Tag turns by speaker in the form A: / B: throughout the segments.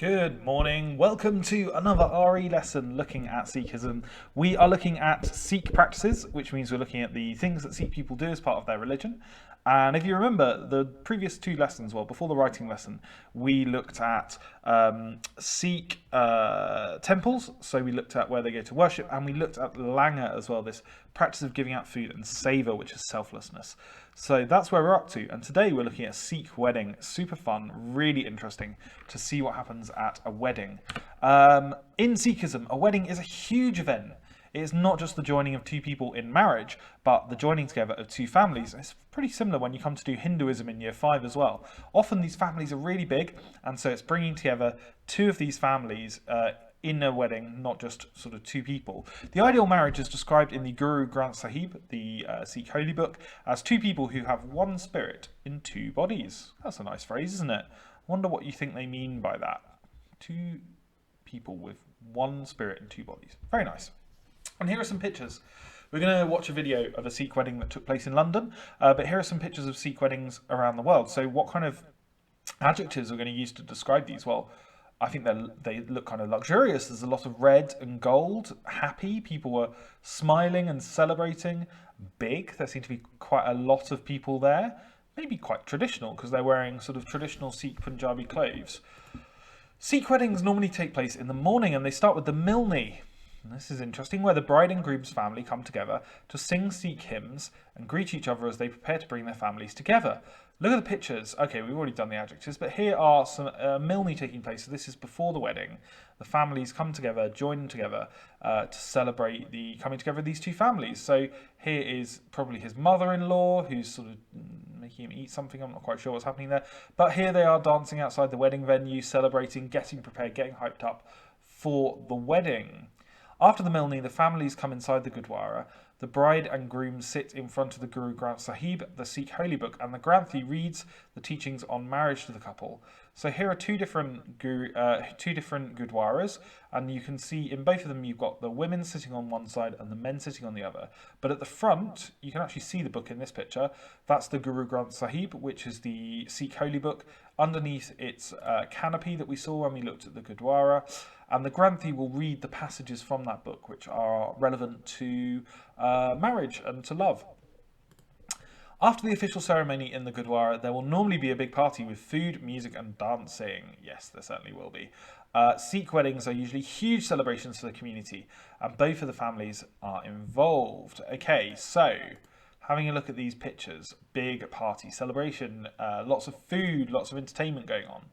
A: Good morning. Welcome to another RE lesson looking at Sikhism. We are looking at Sikh practices, which means we're looking at the things that Sikh people do as part of their religion. And if you remember the previous two lessons, well, before the writing lesson, we looked at Sikh temples. So we looked at where they go to worship, and we looked at langar as well, this practice of giving out food, and seva, which is selflessness. So that's where we're up to. And today we're looking at a Sikh wedding. Super fun, really interesting to see what happens at a wedding. In Sikhism, a wedding is a huge event. It's not just the joining of two people in marriage, but the joining together of two families. It's pretty similar when you come to do Hinduism in year 5 as well. Often these families are really big, and so it's bringing together two of these families in a wedding, not just sort of two people. The ideal marriage is described in the Guru Granth Sahib, the Sikh holy book, as two people who have one spirit in two bodies. That's a nice phrase, isn't it? I wonder what you think they mean by that. Two people with one spirit in two bodies. Very nice. And here are some pictures. We're going to watch a video of a Sikh wedding that took place in London, but here are some pictures of Sikh weddings around the world. So what kind of adjectives are we going to use to describe these? Well, I think they look kind of luxurious. There's a lot of red and gold, happy. People were smiling and celebrating. Big. There seem to be quite a lot of people there. Maybe quite traditional because they're wearing sort of traditional Sikh Punjabi clothes. Sikh weddings normally take place in the morning, and they start with the milni. And this is interesting, where the bride and groom's family come together to sing Sikh hymns and greet each other as they prepare to bring their families together. Look at the pictures. Okay, we've already done the adjectives, but here are some milni taking place. So this is before the wedding. The families come together, join together to celebrate the coming together of these two families. So here is probably his mother-in-law who's sort of making him eat something. I'm not quite sure what's happening there. But here they are dancing outside the wedding venue, celebrating, getting prepared, getting hyped up for the wedding. After the milni, the families come inside the Gurdwara. The bride and groom sit in front of the Guru Granth Sahib, the Sikh holy book, and the Granthi reads the teachings on marriage to the couple. So here are two different Gurdwaras, and you can see in both of them you've got the women sitting on one side and the men sitting on the other. But at the front, you can actually see the book in this picture. That's the Guru Granth Sahib, which is the Sikh holy book. Underneath its canopy that we saw when we looked at the Gurdwara. And the Granthi will read the passages from that book which are relevant to marriage and to love. After the official ceremony in the Gurdwara, there will normally be a big party with food, music and dancing. Yes, there certainly will be. Sikh weddings are usually huge celebrations for the community, and both of the families are involved. Okay, so having a look at these pictures, big party celebration, lots of food, lots of entertainment going on.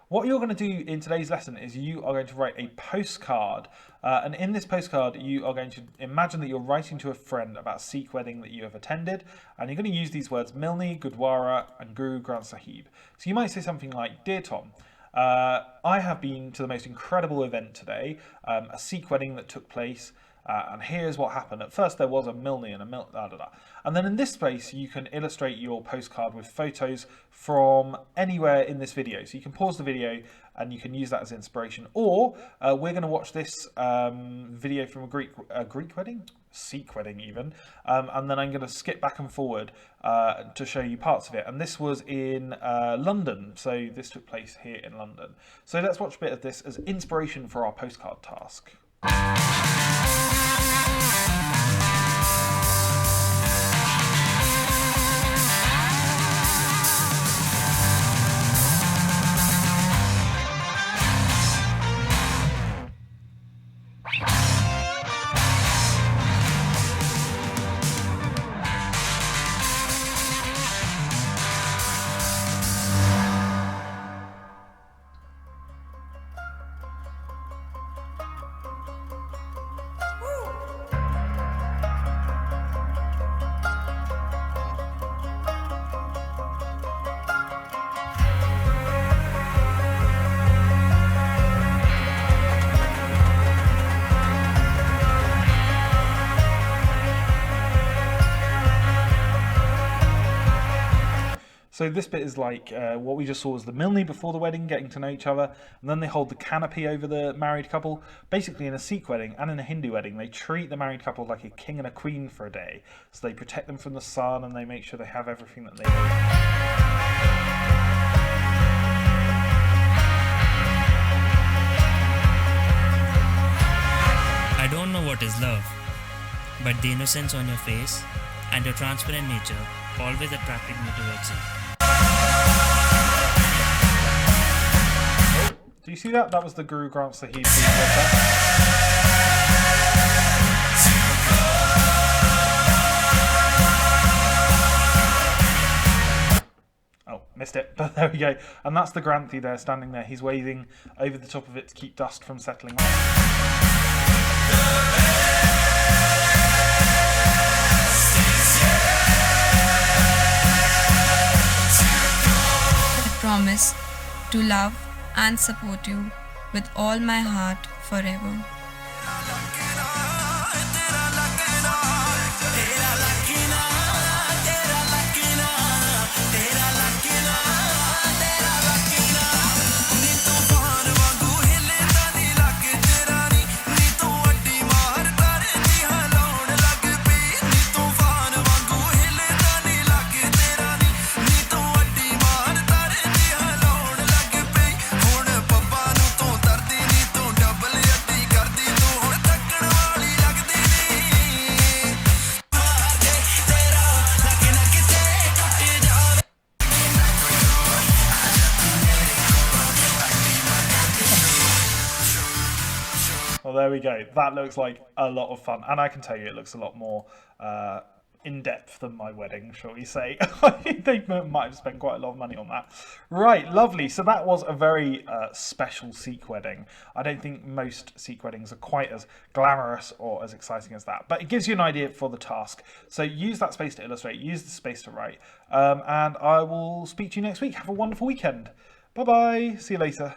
A: What you're going to do in today's lesson is you are going to write a postcard, and in this postcard you are going to imagine that you're writing to a friend about a Sikh wedding that you have attended, and you're going to use these words milni, Gurdwara and Guru Granth Sahib. So you might say something like, "Dear Tom, I have been to the most incredible event today, a Sikh wedding that took place, and here's what happened. At first there was a milni and a And then in this space you can illustrate your postcard with photos from anywhere in this video. So you can pause the video and you can use that as inspiration. Or we're going to watch this video from a Greek wedding? Sikh wedding even. And then I'm going to skip back and forward to show you parts of it. And this was in London. So this took place here in London. So let's watch a bit of this as inspiration for our postcard task. So this bit is like what we just saw was the milni before the wedding, getting to know each other, and then they hold the canopy over the married couple. Basically in a Sikh wedding and in a Hindu wedding, they treat the married couple like a king and a queen for a day. So they protect them from the sun and they make sure they have everything that they need.
B: love, but the innocence on your face and your transparent nature always attracted me towards you.
A: Do you see that? That was the Guru Granth Sahib being read there. Oh, missed it, but there we go. And that's the Granthi there, standing there. He's waving over the top of it to keep dust from settling on.
C: I promise to love and support you with all my heart forever.
A: Well, there we go. That looks like a lot of fun. And I can tell you it looks a lot more in-depth than my wedding, shall we say. I think they might have spent quite a lot of money on that. Right, lovely. So that was a very special Sikh wedding. I don't think most Sikh weddings are quite as glamorous or as exciting as that. But it gives you an idea for the task. So use that space to illustrate. Use the space to write. And I will speak to you next week. Have a wonderful weekend. Bye-bye. See you later.